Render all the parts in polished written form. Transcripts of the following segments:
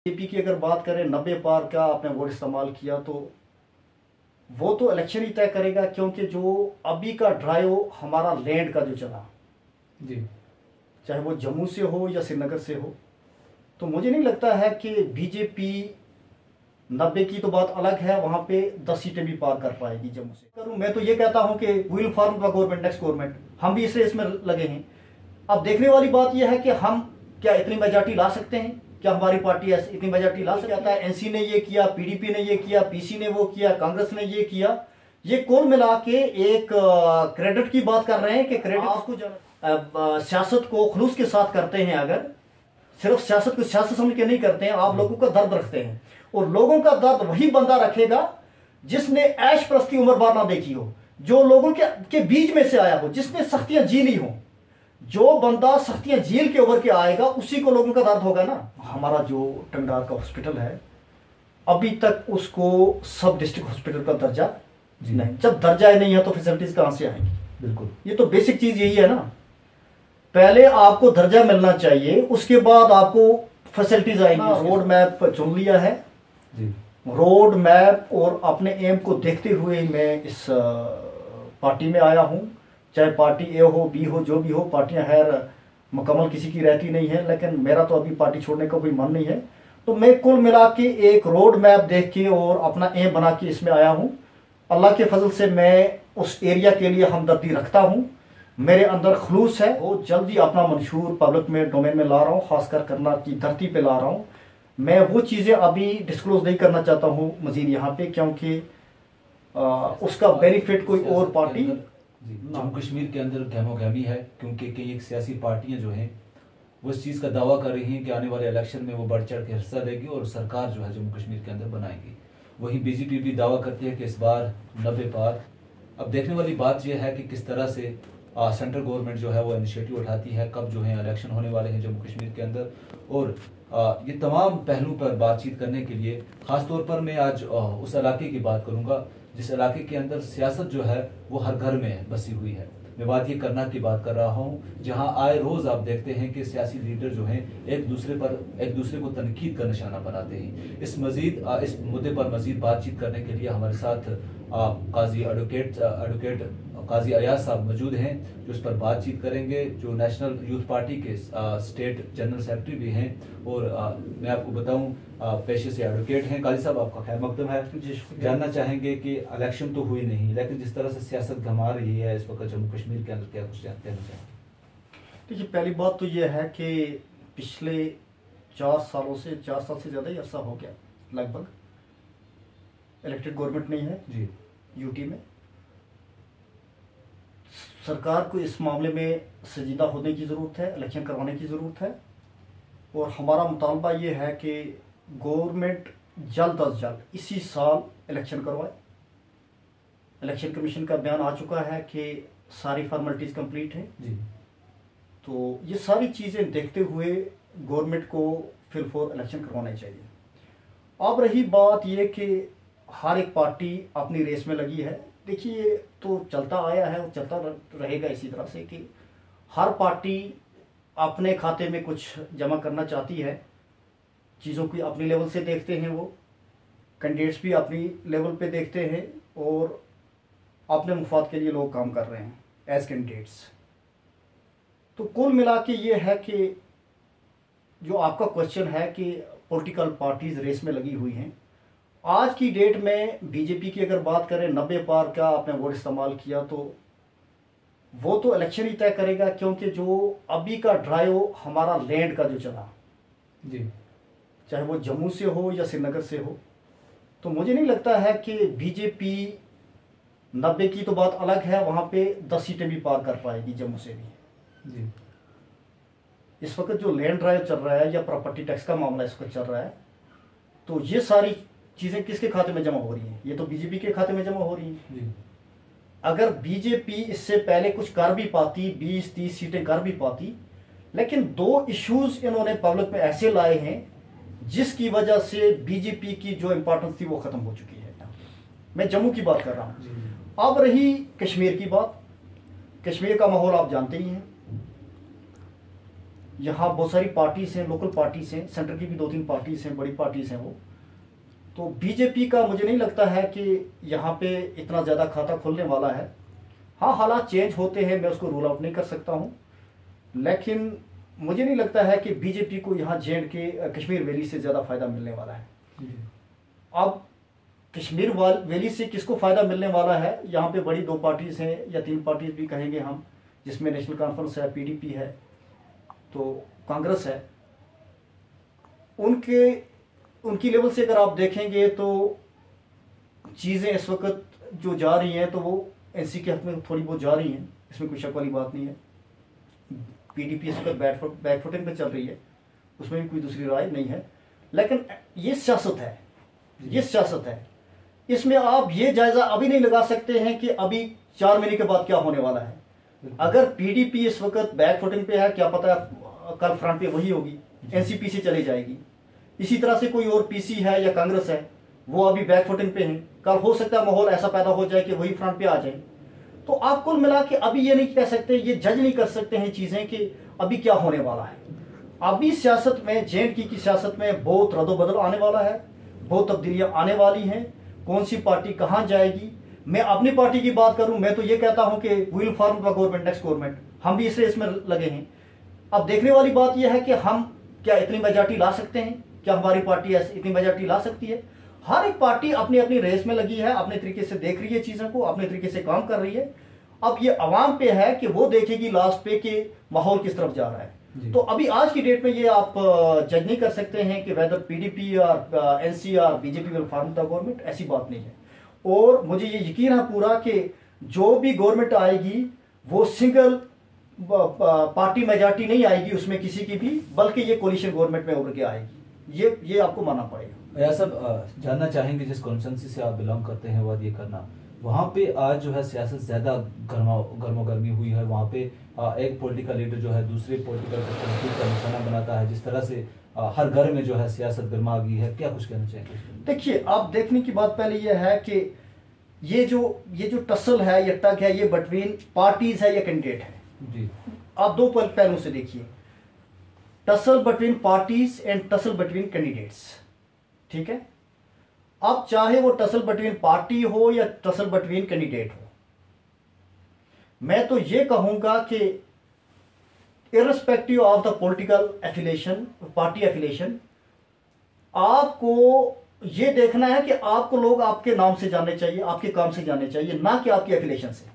BJP की अगर बात करें 90 पार का आपने वोट इस्तेमाल किया तो वो तो इलेक्शन ही तय करेगा, क्योंकि जो अभी का ड्राइव हमारा लैंड का जो चला जी, चाहे वो जम्मू से हो या श्रीनगर से हो, तो मुझे नहीं लगता है कि बीजेपी 90 की तो बात अलग है, वहां पे 10 सीटें भी पार कर पाएगी जम्मू से। करूं मैं तो ये कहता हूं कि will form the government, next government, हम भी इसमें लगे हैं। अब देखने वाली बात यह है कि हम क्या इतनी मेजॉरिटी ला सकते हैं, क्या हमारी पार्टी इतनी मेजॉरिटी ला सकती है। एनसी ने ये किया, पीडीपी ने ये किया, पीसी ने वो किया, कांग्रेस ने ये किया, ये कुल मिला के एक क्रेडिट की बात कर रहे हैं कि क्रेडिट को सियासत को खुलूस के साथ करते हैं, अगर सिर्फ सियासत को सियासत समझ के नहीं करते हैं, आप लोगों का दर्द रखते हैं। और लोगों का दर्द वही बंदा रखेगा जिसने ऐश प्रस्ती उम्र बार ना देखी हो, जो लोगों के बीच में से आया हो, जिसने सख्तियां जी ली हो। जो बंदा सख्तियां झील के उभर के आएगा उसी को लोगों का दर्द होगा ना। हमारा जो टंगडार का हॉस्पिटल है, अभी तक उसको सब डिस्ट्रिक्ट हॉस्पिटल का दर्जा नहीं। जब दर्जा ही नहीं है तो फैसिलिटीज कहां से आएंगी? बिल्कुल, ये तो बेसिक चीज यही है ना। पहले आपको दर्जा मिलना चाहिए, उसके बाद आपको फैसिलिटीज आएंगी। रोड मैप चुन लिया है जी। रोड मैप और अपने एम को देखते हुए मैं इस पार्टी में आया हूं। चाहे पार्टी ए हो, बी हो, जो भी हो, पार्टियां खैर मुकम्मल किसी की रहती नहीं है, लेकिन मेरा तो अभी पार्टी छोड़ने का कोई मन नहीं है। तो मैं कुल मिला के एक रोड मैप देख के और अपना एम बना के इसमें आया हूं। अल्लाह के फजल से मैं उस एरिया के लिए हमदर्दी रखता हूं, मेरे अंदर खलूस है। वो जल्दी अपना मंशूर पब्लिक में डोमेन में ला रहा हूँ, खासकर करना की धरती पे ला रहा हूँ। मैं वो चीज़ें अभी डिस्क्लोज नहीं करना चाहता हूँ मजीद यहाँ पे, क्योंकि उसका बेनिफिट कोई और पार्टी जम्मू कश्मीर के अंदर गहमोगहमी है, क्योंकि कई एक सियासी पार्टियां जो हैं वो इस चीज़ का दावा कर रही हैं कि आने वाले इलेक्शन में वो बढ़ चढ़ के हिस्सा देगी और सरकार जो है जम्मू कश्मीर के अंदर बनाएगी। वही बीजेपी भी दावा करती है कि इस बार 90 पार। अब देखने वाली बात यह है कि किस तरह से सेंट्रल गवर्नमेंट जो है वो इनिशिएटिव उठाती है, कब जो है इलेक्शन होने वाले हैं जम्मू कश्मीर के अंदर। और ये तमाम पहलू पर बातचीत करने के लिए ख़ासतौर पर मैं आज उस इलाके की बात करूंगा जिस इलाके के अंदर सियासत जो है वो हर घर में बसी हुई है। मैं वादी करना की बात कर रहा हूँ, जहाँ आए रोज़ आप देखते हैं कि सियासी लीडर जो हैं एक दूसरे को तनकीद का निशाना बनाते हैं। इस मुद्दे पर मजीद बातचीत करने के लिए हमारे साथ काजी एडवोकेट काजी अयाज साहब मौजूद हैं, जो इस पर बातचीत करेंगे, जो नेशनल यूथ पार्टी के स्टेट जनरल सेक्रेटरी भी हैं। और मैं आपको बताऊं पेशे से एडवोकेट हैं। काजी साहब, आपका खैर मकदम है। जानना चाहेंगे कि इलेक्शन तो हुई नहीं, लेकिन जिस तरह से सियासत घमा रही है इस वक्त जम्मू कश्मीर के अंदर, क्या कुछ कहना चाहेंगे? देखिए, पहली बात तो ये है कि पिछले 4 साल से ज़्यादा ही अरसा हो गया लगभग इलेक्टेड गवर्नमेंट नहीं है जी यूटी में। सरकार को इस मामले में संजीदा होने की ज़रूरत है, इलेक्शन करवाने की ज़रूरत है। और हमारा मुतालबा ये है कि गवर्नमेंट जल्द अज जल्द इसी साल इलेक्शन करवाए। इलेक्शन कमीशन का बयान आ चुका है कि सारी फॉर्मेलिटीज़ कंप्लीट हैं जी। तो ये सारी चीज़ें देखते हुए गवर्नमेंट को फिल फॉर इलेक्शन करवाने चाहिए। अब रही बात ये कि हर एक पार्टी अपनी रेस में लगी है। देखिए, तो चलता आया है और चलता रहेगा इसी तरह से कि हर पार्टी अपने खाते में कुछ जमा करना चाहती है, चीज़ों की अपनी लेवल से देखते हैं, वो कैंडिडेट्स भी अपनी लेवल पे देखते हैं और अपने मुफाद के लिए लोग काम कर रहे हैं एज कैंडिडेट्स। तो कुल मिला के ये है कि जो आपका क्वेश्चन है कि पॉलिटिकल पार्टीज रेस में लगी हुई हैं, आज की डेट में बीजेपी की अगर बात करें 90 पार का आपने वोट इस्तेमाल किया तो वो तो इलेक्शन ही तय करेगा, क्योंकि जो अभी का ड्राइव हमारा लैंड का जो चला जी, चाहे वो जम्मू से हो या श्रीनगर से हो, तो मुझे नहीं लगता है कि बीजेपी 90 की तो बात अलग है, वहाँ पे 10 सीटें भी पार कर पाएगी जम्मू से भी जी। इस वक्त जो लैंड ड्राइव चल रहा है या प्रॉपर्टी टैक्स का मामला इस वक्त चल रहा है, तो ये सारी चीज़ें किसके खाते में जमा हो रही हैं? ये तो बीजेपी के खाते में जमा हो रही हैं जी। अगर बीजेपी इससे पहले कुछ कर भी पाती, 20-30 सीटें कर भी पाती, लेकिन 2 इश्यूज इन्होंने पब्लिक में ऐसे लाए हैं जिसकी वजह से बीजेपी की जो इंपॉर्टेंस थी वो खत्म हो चुकी है। मैं जम्मू की बात कर रहा हूँ। अब रही कश्मीर की बात, कश्मीर का माहौल आप जानते ही हैं। यहाँ बहुत सारी पार्टीज हैं, लोकल पार्टीज हैं, सेंटर की भी 2-3 पार्टीज हैं, बड़ी पार्टीज हैं वो। तो बीजेपी का मुझे नहीं लगता है कि यहाँ पे इतना ज़्यादा खाता खुलने वाला है। हाँ, हालात चेंज होते हैं, मैं उसको रूल आउट नहीं कर सकता हूँ, लेकिन मुझे नहीं लगता है कि बीजेपी को यहाँ जे कश्मीर वैली से ज़्यादा फ़ायदा मिलने वाला है। अब कश्मीर वैली से किसको फ़ायदा मिलने वाला है, यहाँ पे बड़ी 2 पार्टीज़ हैं या 3 पार्टीज़ भी कहेंगे हम, जिसमें नेशनल कॉन्फ्रेंस है, पीडीपी है, तो कांग्रेस है। उनकी लेवल से अगर आप देखेंगे तो चीज़ें इस वक्त जो जा रही हैं तो वो एनसी के हक में थोड़ी बहुत जा रही हैं, इसमें कोई शक वाली बात नहीं है। पीडीपी इस वक्त बैकफुटिंग पे चल रही है, उसमें भी कोई दूसरी राय नहीं है। लेकिन ये सियासत है, ये सियासत है, इसमें आप ये जायजा अभी नहीं लगा सकते हैं कि अभी 4 महीने के बाद क्या होने वाला है। अगर पीडीपी इस वक्त बैकफुटिंग पे है, क्या पता कल फ्रंट पे वही होगी, एनसीपी से चली जाएगी। इसी तरह से कोई और पीसी है या कांग्रेस है, वो अभी बैकफुटिंग पे है, कल हो सकता है माहौल ऐसा पैदा हो जाए कि वही फ्रंट पे आ जाए। तो आप कुल मिला के अभी ये नहीं कह सकते, ये जज नहीं कर सकते हैं चीजें कि अभी क्या होने वाला है। अभी सियासत में, जे&के की सियासत में बहुत रद्दोबदल आने वाला है, बहुत तब्दीलियां आने वाली हैं। कौन सी पार्टी कहां जाएगी, मैं अपनी पार्टी की बात करूं, मैं तो ये कहता हूं कि we will form the government, next government, हम भी इस रेस में लगे हैं। अब देखने वाली बात यह है कि हम क्या इतनी मेजॉरिटी ला सकते हैं, क्या हमारी पार्टी इतनी मेजॉरिटी ला सकती है। हर एक पार्टी अपनी अपनी रेस में लगी है, अपने तरीके से देख रही है चीजों को, अपने तरीके से काम कर रही है। अब ये अवाम पे है कि वो देखेगी लास्ट पे कि माहौल किस तरफ जा रहा है। तो अभी आज की डेट में ये आप जज नहीं कर सकते हैं कि वेदर पीडीपी और एनसी और BJP will form the government, ऐसी बात नहीं है। और मुझे ये यकीन है पूरा कि जो भी गवर्नमेंट आएगी वो सिंगल पार्टी मेजॉरिटी नहीं आएगी उसमें किसी की भी, बल्कि ये कोलिशन गवर्नमेंट में उभर के आएगी। ये आपको मानना पड़ेगा। यह सब जानना चाहेंगे जिस कॉन्स्टिट्यूंसी से आप बिलोंग करते हैं वो ये करना, वहाँ पे आज जो है सियासत ज्यादा गर्मी हुई है। वहाँ पे एक पॉलिटिकल लीडर जो है दूसरे पॉलिटिकल का निशाना बनाता है, जिस तरह से हर घर में जो है सियासत गर्मा गई है, क्या कुछ कहना चाहेंगे? देखिए, आप देखने की बात पहले यह है कि ये जो टसल है, ये टग है, ये बिटवीन पार्टीज है या कैंडिडेट है जी। आप 2 पहलुओं से देखिए, tussle between parties and tussle between candidates, ठीक है। अब चाहे वो टसल बिटवीन पार्टी हो या टसल बिटवीन कैंडिडेट हो, मैं तो ये कहूंगा कि irrespective of the political affiliation, party affiliation, आपको ये देखना है कि आपको लोग आपके नाम से जानने चाहिए, आपके काम से जानने चाहिए, ना कि आपकी एफिलिएशन से।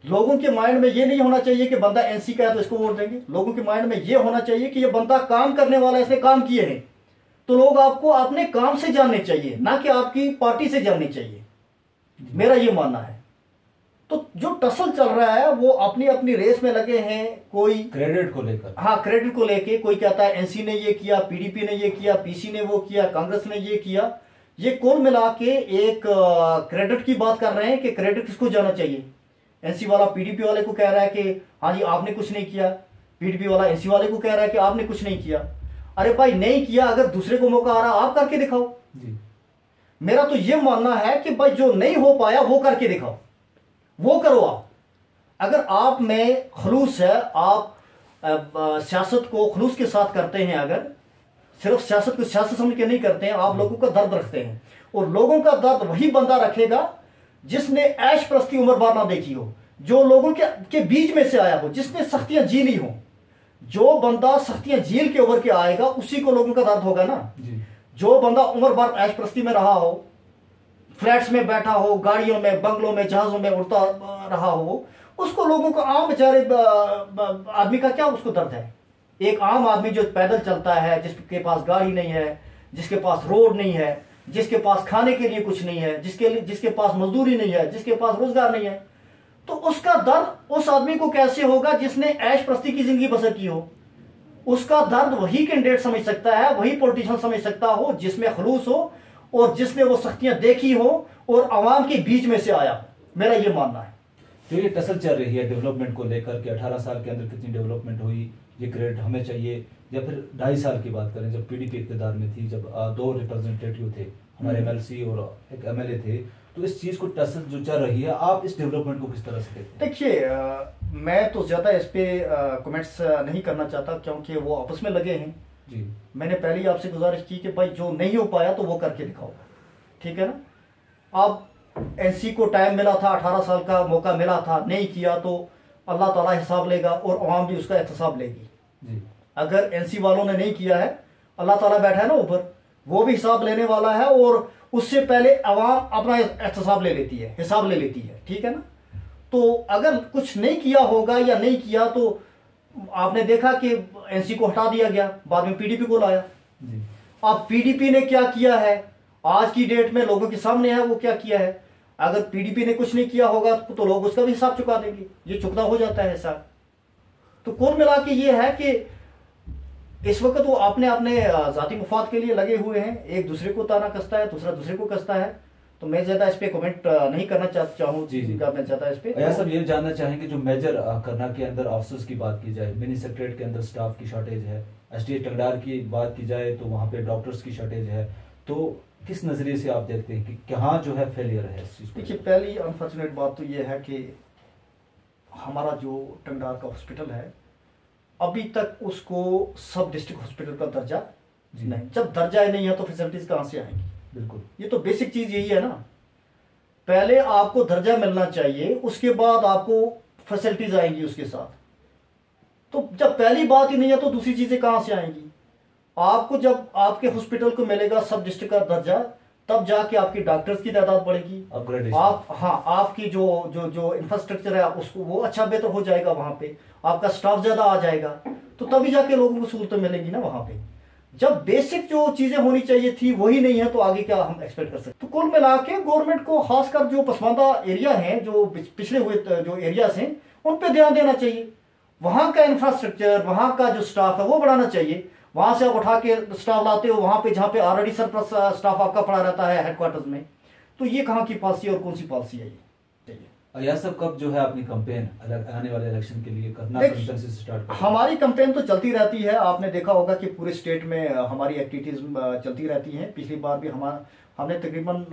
लोगों के माइंड में ये नहीं होना चाहिए कि बंदा एनसी का है तो इसको वोट देंगे। लोगों के माइंड में ये होना चाहिए कि ये बंदा काम करने वाला है, इसने काम किए हैं, तो लोग आपको अपने काम से जानने चाहिए, ना कि आपकी पार्टी से जानने चाहिए। मेरा ये मानना है। तो जो टसल चल रहा है वो अपनी अपनी रेस में लगे हैं, कोई क्रेडिट को लेकर, हाँ क्रेडिट को लेके, कोई कहता है एनसी ने ये किया, पीडीपी ने ये किया, पीसी ने वो किया, कांग्रेस ने ये किया। ये कुल मिला के एक क्रेडिट की बात कर रहे हैं कि क्रेडिट किसको जाना चाहिए। एनसी वाला पीडीपी वाले को कह रहा है कि हाँ जी आपने कुछ नहीं किया, पीडीपी वाला एनसी वाले को कह रहा है कि आपने कुछ नहीं किया। अरे भाई नहीं किया, अगर दूसरे को मौका आ रहा आप करके दिखाओ जी। मेरा तो ये मानना है कि भाई जो नहीं हो पाया वो करके दिखाओ, वो करो आप। अगर आप में खलूस है, आप सियासत को खलूस के साथ करते हैं, अगर सिर्फ सियासत को सियासत समझ के नहीं करते हैं, आप लोगों का दर्द रखते हैं, और लोगों का दर्द वही बंदा रखेगा जिसने ऐश प्रस्ती उम्र भर ना देखी हो, जो लोगों के बीच में से आया हो, जिसने सख्तियां जी ली हो। जो बंदा सख्तियां झील के उभर के आएगा उसी को लोगों का दर्द होगा ना जी। जो बंदा उम्र भर ऐश प्रस्ती में रहा हो, फ्लैट्स में बैठा हो, गाड़ियों में, बंगलों में, जहाजों में उड़ता रहा हो, उसको लोगों को, आम बेचारे आदमी का क्या उसको दर्द है। एक आम आदमी जो पैदल चलता है, जिसके पास गाड़ी नहीं है, जिसके पास रोड नहीं है, जिसके पास खाने के लिए कुछ नहीं है, जिसके पास मजदूरी नहीं है, जिसके पास रोजगार नहीं है, तो उसका दर्द उस आदमी को कैसे होगा जिसने ऐश प्रस्ती की जिंदगी बसर की हो। उसका दर्द वही कैंडिडेट समझ सकता है, वही पॉलिटिशियन समझ सकता हो जिसमें खलूस हो और जिसने वो सख्तियां देखी हो और आवाम के बीच में से आया हो। मेरा ये मानना है। तो ये टसल चल रही है डेवलपमेंट को लेकर कि 18 साल के अंदर कितनी डेवलपमेंट हुई, ये क्रेडिट हमें चाहिए, या फिर 2.5 साल की बात करें जब पीडीपी इक़्तिदार में थी, जब 2 रिप्रेजेंटेटिव थे हमारे एमएलसी और एक एमएलए थे, तो इस चीज को टसल जो चल रही है, आप इस डेवलपमेंट को किस तरह से देखते हैं? देखिए, मैं तो ज़्यादा इस पे कमेंट्स नहीं करना चाहता, क्योंकि वो आपस में लगे हैं जी। मैंने पहले ही आपसे गुजारिश की कि भाई जो नहीं हो पाया तो वो करके दिखाओ, ठीक है ना। अब एनसी को टाइम मिला था, 18 साल का मौका मिला था, नहीं किया तो अल्लाह ताला हिसाब लेगा और अवाम भी उसका एहतसाब लेगी जी। अगर एनसी वालों ने नहीं किया है, अल्लाह ताला बैठा है ना ऊपर, वो भी हिसाब लेने वाला है और उससे पहले अवाम अपना एहतसाब ले लेती है, हिसाब ले लेती है, ठीक है ना। तो अगर कुछ नहीं किया होगा या नहीं किया तो आपने देखा कि एनसी को हटा दिया गया, बाद में पीडीपी को लाया। जी। अब पीडीपी ने क्या किया है आज की डेट में लोगों के सामने है, वो क्या किया है। अगर पीडीपी ने कुछ नहीं किया होगा तो लोग उसका भी हिसाब चुका देंगे, ये चुकता हो जाता है हिसाब। तो कुल मिला के ये है कि इस वक्त वो अपने अपने जाती मुफाद के लिए लगे हुए हैं, एक दूसरे को ताना कसता है, दूसरा दूसरे को कसता है। तो मैं ज्यादा इस पे कमेंट नहीं करना चाहूँ जी जी। मैं ज्यादा इस पे सब ये जानना चाहेंगे जो मेजर करना के अंदर अफसोस की बात की जाए, मिनी सेक्रेटरीट के अंदर स्टाफ की शॉर्टेज है, एसडीएच टंगडार की बात की जाए तो वहाँ पे डॉक्टर्स की शॉर्टेज है, तो किस नजरिए से आप देखते हैं कि कहाँ जो है फेलियर है इस चीज पे? देखिए, पहली अनफॉर्चुनेट बात तो ये है कि हमारा जो टंगडार का हॉस्पिटल है अभी तक उसको सब डिस्ट्रिक्ट हॉस्पिटल का दर्जा नहीं, जब दर्जा ही नहीं है तो फैसिलिटीज कहाँ से आएंगी। बिल्कुल, ये तो बेसिक चीज यही है ना, पहले आपको दर्जा मिलना चाहिए, उसके बाद आपको फैसिलिटीज आएंगी उसके साथ। तो जब पहली बात ही नहीं है तो दूसरी चीजें कहां से आएंगी। आपको जब आपके हॉस्पिटल को मिलेगा सब डिस्ट्रिक्ट का दर्जा, तब जाके आपकी डॉक्टर्स की तादाद बढ़ेगी, आप आपकी जो जो जो इंफ्रास्ट्रक्चर है उसको वो अच्छा बेहतर हो जाएगा, वहां पे आपका स्टाफ ज्यादा आ जाएगा, तो तभी जाके लोगों को सहूलतें मिलेंगी ना वहां पे। जब बेसिक जो चीजें होनी चाहिए थी वही नहीं है तो आगे क्या हम एक्सपेक्ट कर सकते। तो कुल मिला के गवर्नमेंट को खासकर जो पसमानदा एरिया हैं, जो पिछड़े हुए जो एरियाज हैं, उन पे ध्यान देना चाहिए। वहां का इंफ्रास्ट्रक्चर, वहां का जो स्टाफ है वो बढ़ाना चाहिए। वहां से आप उठा के स्टाफ लाते हो वहां पे जहां पे ऑलरेडी सरप्लस स्टाफ आपका पड़ा रहता है हेडक्वार्टर्स में, तो ये कहाँ की पॉलिसी और कौन सी पॉलिसी है ये? यह सब कब जो है अपनी कंपेन आने वाले इलेक्शन के लिए करना स्टार्ट कर? हमारी कंपेन तो चलती रहती है, आपने देखा होगा कि पूरे स्टेट में हमारी एक्टिविटीज चलती रहती हैं। पिछली बार भी हमने तकरीबन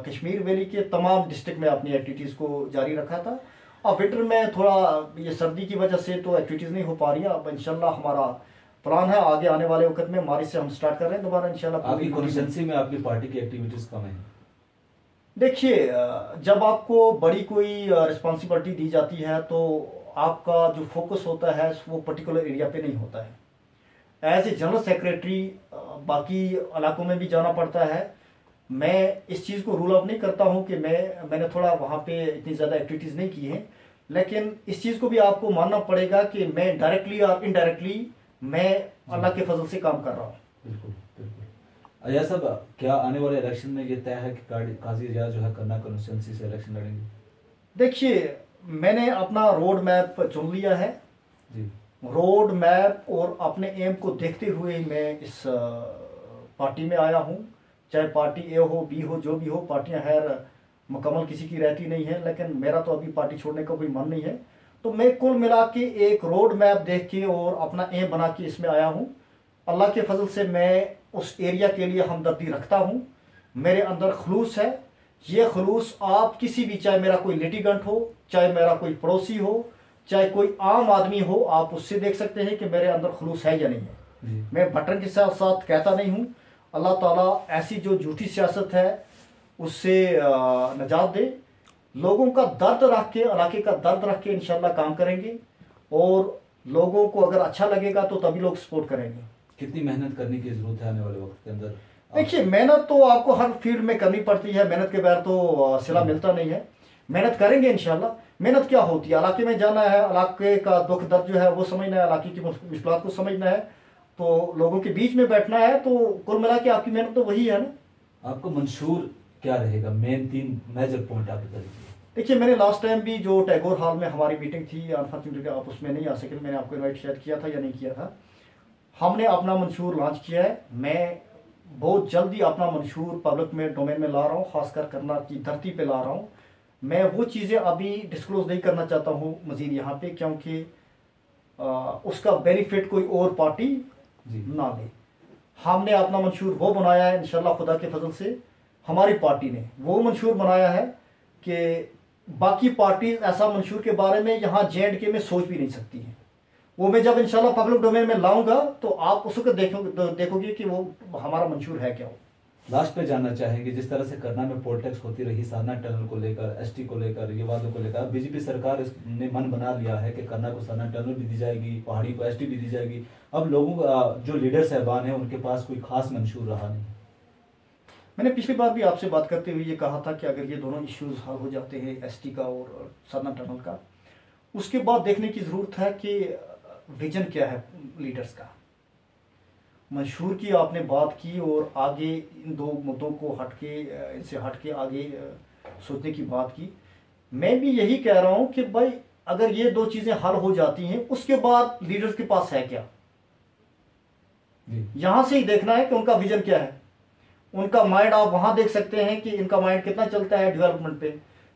कश्मीर वैली के तमाम डिस्ट्रिक्ट में अपनी एक्टिविटीज को जारी रखा था। अब विंटर में थोड़ा ये सर्दी की वजह से तो एक्टिविटीज नहीं हो पा रही है। अब इंशाल्लाह हमारा प्लान है आगे आने वाले वक्त में मार्च से हम स्टार्ट कर रहे हैं दोबारा इंशाल्लाह। आपकी कॉन्स्टिट्यूंसी में आपकी पार्टी की एक्टिविटीज कम है? देखिए, जब आपको बड़ी कोई रिस्पॉन्सिबिलिटी दी जाती है तो आपका जो फोकस होता है वो पर्टिकुलर एरिया पे नहीं होता है। एज ए जनरल सेक्रेटरी बाकी इलाकों में भी जाना पड़ता है। मैं इस चीज़ को रूल आउट नहीं करता हूं कि मैंने थोड़ा वहां पे इतनी ज़्यादा एक्टिविटीज़ नहीं की हैं, लेकिन इस चीज़ को भी आपको मानना पड़ेगा कि मैं डायरेक्टली और इनडायरेक्टली मैं अल्लाह के फजल से काम कर रहा हूँ। बिल्कुल बिल्कुल। यह सब क्या आने वाले इलेक्शन में ये तय है कि काजी रियाज जो है करना कॉन्स्टिट्यूंसी से इलेक्शन लड़ेंगे? देखिए, मैंने अपना रोड मैप चुन लिया है जी। रोड मैप और अपने एम को देखते हुए मैं इस पार्टी में आया हूँ। चाहे पार्टी ए हो बी हो जो भी हो, पार्टियां खैर मुकम्मल किसी की रहती नहीं है, लेकिन मेरा तो अभी पार्टी छोड़ने का कोई मन नहीं है। तो मैं कुल मिला के एक रोड मैप देख के और अपना एम बना के इसमें आया हूँ। अल्लाह के फजल से मैं उस एरिया के लिए हमदर्दी रखता हूँ, मेरे अंदर खलूस है। ये खलूस आप किसी भी, चाहे मेरा कोई लिटिगेंट हो, चाहे मेरा कोई पड़ोसी हो, चाहे कोई आम आदमी हो, आप उससे देख सकते हैं कि मेरे अंदर खलूस है या नहीं है। मैं बटन के साथ साथ कहता नहीं हूँ। अल्लाह ताला ऐसी जो झूठी सियासत है उससे निजात दे। लोगों का दर्द रख के, इलाके का दर्द रख के इंशाल्लाह काम करेंगे और लोगों को अगर अच्छा लगेगा तो तभी लोग सपोर्ट करेंगे। कितनी मेहनत करने की जरूरत है आने वाले वक्त के अंदर? देखिए, मेहनत तो आपको हर फील्ड में करनी पड़ती है, मेहनत के बगैर तो सिला मिलता नहीं है। मेहनत करेंगे इंशाल्लाह। मेहनत क्या होती है, इलाके में जाना है, इलाके का दुख दर्द जो है वो समझना है, इलाके की मुश्किलात को समझना है, तो लोगों के बीच में बैठना है। तो कुल मिला के आपकी मेहनत तो वही है ना। आपको मंशूर क्या रहेगा, मेन 3 मेजर पॉइंट आप बता दीजिए। देखिए, मैंने लास्ट टाइम भी जो टैगोर हॉल में हमारी मीटिंग थी, अनफॉर्चुनेटली आप उसमें नहीं आ सके, मैंने आपको इनवाइट शायद किया था या नहीं किया था। हमने अपना मंशूर लॉन्च किया है। मैं बहुत जल्दी अपना मंशूर पब्लिक में डोमेन में ला रहा हूँ, खासकर करनाल की धरती पे ला रहा हूँ। मैं वो चीज़ें अभी डिस्क्लोज नहीं करना चाहता हूँ मजीद यहाँ पे, क्योंकि उसका बेनिफिट कोई और पार्टी ना ले। हमने अपना मंशूर वो बनाया है, इंशाल्लाह खुदा के फजल से हमारी पार्टी ने वो मंशूर बनाया है कि बाकी पार्टीज ऐसा मंशूर के बारे में यहाँ JNK में सोच भी नहीं सकती हैं। वो मैं जब इंशाल्लाह पब्लिक डोमेन में लाऊंगा तो आप उसको देखोगे कि वो हमारा मंशूर है क्या। लास्ट पे जानना चाहेंगे, जिस तरह से करना में पॉलिटिक्स होती रही सरना टनल को लेकर, ST को लेकर, ये वादों को लेकर, बीजेपी सरकार ने मन बना लिया है कि करना को सरना टनल भी दी जाएगी, पहाड़ी को ST भी दी जाएगी। अब लोगों का जो लीडर साहबान है उनके पास कोई खास मंशूर रहा नहीं। मैंने पिछली बार भी आपसे बात करते हुए ये कहा था कि अगर ये दोनों इश्यूज हल हो जाते हैं ST का और सरना टनल का, उसके बाद देखने की जरूरत है कि विजन क्या है लीडर्स का। मंशूर की आपने बात की और आगे इन दो मुद्दों को हटके, इनसे हटके आगे सोचने की बात की। मैं भी यही कह रहा हूं कि भाई अगर ये दो चीजें हल हो जाती हैं उसके बाद लीडर्स के पास है क्या, यहां से ही देखना है कि उनका विजन क्या है। उनका माइंड आप वहां देख सकते हैं कि इनका माइंड कितना चलता है डेवलपमेंट पे,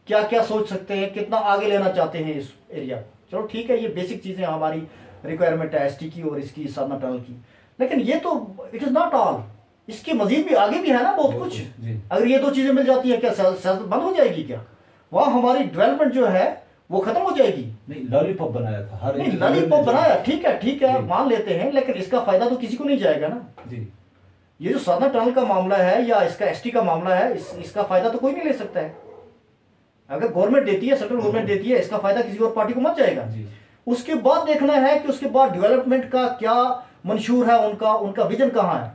क्या क्या सोच सकते हैं, कितना आगे लेना चाहते हैं इस एरिया को। चलो ठीक है, ये बेसिक चीजें हमारी रिक्वायरमेंट है ST की और इसकी सरना टनल की, लेकिन ये तो इट इज नॉट ऑल, इसके मजीद भी आगे भी है ना बहुत कुछ। अगर ये दो चीजें मिल जाती है क्या सियासत बंद हो जाएगी क्या? वहां हमारी डेवलपमेंट जो है वो खत्म हो जाएगी? नहीं, लॉलीपॉप बनाया था हर नहीं, लॉलीपॉप बनाया, ठीक है मान लेते हैं, लेकिन इसका फायदा तो किसी को नहीं जाएगा ना जी। ये जो सरना टनल का मामला है या इसका ST का मामला है, इसका फायदा तो कोई नहीं ले सकता है। अगर गवर्नमेंट देती है, सेंट्रल गवर्नमेंट देती है, इसका फायदा किसी और पार्टी को मत जाएगा। उसके बाद देखना है कि उसके बाद डेवलपमेंट का क्या मंशूर है, उनका विजन कहां है,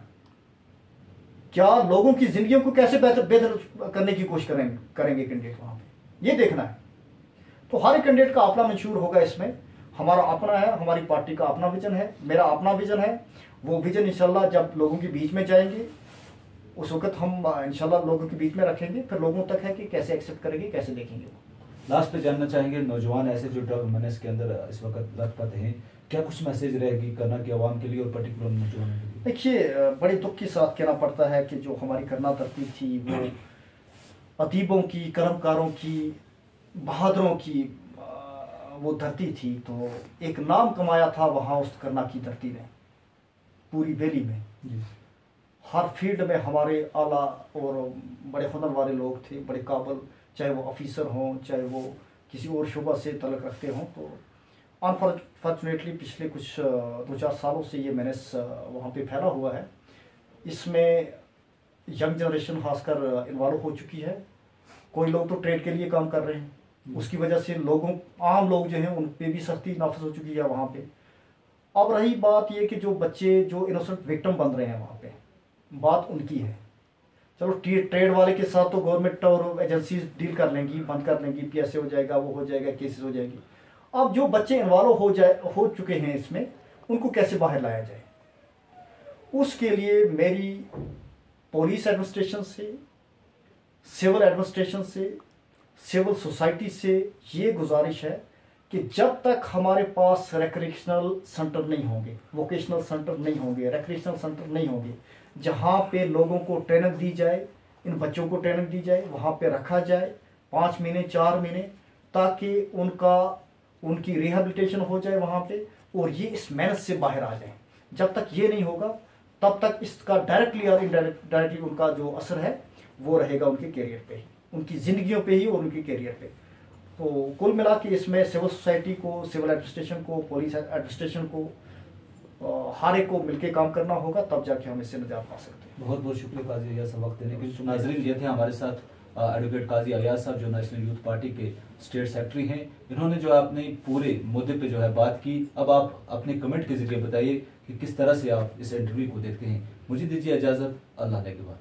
क्या लोगों की जिंदगियों को कैसे बेहतर करने की कोशिश करेंगे कैंडिडेट वहां पे, ये देखना है। तो हर एक कैंडिडेट का अपना मंशूर होगा, इसमें हमारा अपना है, हमारी पार्टी का अपना विजन है, मेरा अपना विजन है। वो विजन इंशाल्लाह जब लोगों के बीच में जाएंगे उस वक्त हम इंशाल्लाह लोगों के बीच में रखेंगे, फिर लोगों तक है कि कैसे एक्सेप्ट करेंगे, कैसे देखेंगे। लास्ट पे जानना चाहेंगे, नौजवान ऐसे जो ड्रग मेनेस के अंदर इस वक्त लथपथ हैं, क्या कुछ मैसेज रहेगी करना की आवाम के लिए और पर्टिकुलर नौजवानों के लिए? देखिए, बड़े दुख के साथ कहना पड़ता है कि जो हमारी करना धरती थी वो अदीबों की, कर्मकारों की, बहादुरों की वो धरती थी। तो एक नाम कमाया था वहाँ उस करना की धरती ने, पूरी वैली में हर फील्ड में हमारे आला और बड़े हुनर वाले लोग थे, बड़े काबिल, चाहे वो ऑफिसर हों, चाहे वो किसी और शुबा से तल्लुक़ रखते हों। तो अनफॉर्चुनेटली पिछले कुछ 2-4 सालों से ये मेनेस वहाँ पे फैला हुआ है। इसमें यंग जनरेशन खासकर इन्वॉल्व हो चुकी है। कोई लोग तो ट्रेड के लिए काम कर रहे हैं, उसकी वजह से आम लोग जो हैं उन पर भी सख्ती नाफिज हो चुकी है वहाँ पे। अब रही बात ये कि जो बच्चे जो इनोसेंट विक्टिम बन रहे हैं वहाँ पे, बात उनकी है। चलो ट्रेड वाले के साथ तो गवर्नमेंट और एजेंसीज डील कर लेंगी, बंद कर लेंगी, PSA हो जाएगा, वो हो जाएगा, केसेस हो जाएगी। अब जो बच्चे इन्वॉल्व हो चुके हैं इसमें, उनको कैसे बाहर लाया जाए, उसके लिए मेरी पुलिस एडमिनिस्ट्रेशन से, सिविल एडमिनिस्ट्रेशन से, सिविल सोसाइटी से ये गुजारिश है कि जब तक हमारे पास रिक्रिएशनल सेंटर नहीं होंगे, वोकेशनल सेंटर नहीं होंगे, रिक्रिएशनल सेंटर नहीं होंगे, जहाँ पे लोगों को ट्रेनिंग दी जाए, इन बच्चों को ट्रेनिंग दी जाए, वहाँ पे रखा जाए 5 महीने 4 महीने, ताकि उनकी रिहेबिलिटेशन हो जाए वहाँ पे और ये इस मेहनत से बाहर आ जाए। जब तक ये नहीं होगा तब तक इसका डायरेक्टली और इनडायरेक्टली उनका जो असर है वो रहेगा उनके करियर पे ही, उनकी ज़िंदगियों पे ही और उनके करियर पे। तो कुल मिला के इसमें सिविल सोसाइटी को, सिविल एडमिनिस्ट्रेशन को, पुलिस एडमिनिस्ट्रेशन को, हर एक को मिलके काम करना होगा, तब जाके हम इससे निजात पा सकते हैं। बहुत बहुत शुक्रिया काजी अलियास साहब वक्त देने के लिए। नाजरीन, ये थे हमारे साथ एडवोकेट काजी अलियास साहब जो नेशनल यूथ पार्टी के स्टेट सेक्रेटरी हैं। इन्होंने जो अपने पूरे मुद्दे पे जो है बात की। अब आप अपने कमेंट के जरिए बताइए कि किस तरह से आप इस इंटरव्यू को देखते हैं। मुझे दीजिए इजाज़त, अल्लाह ने के बाद।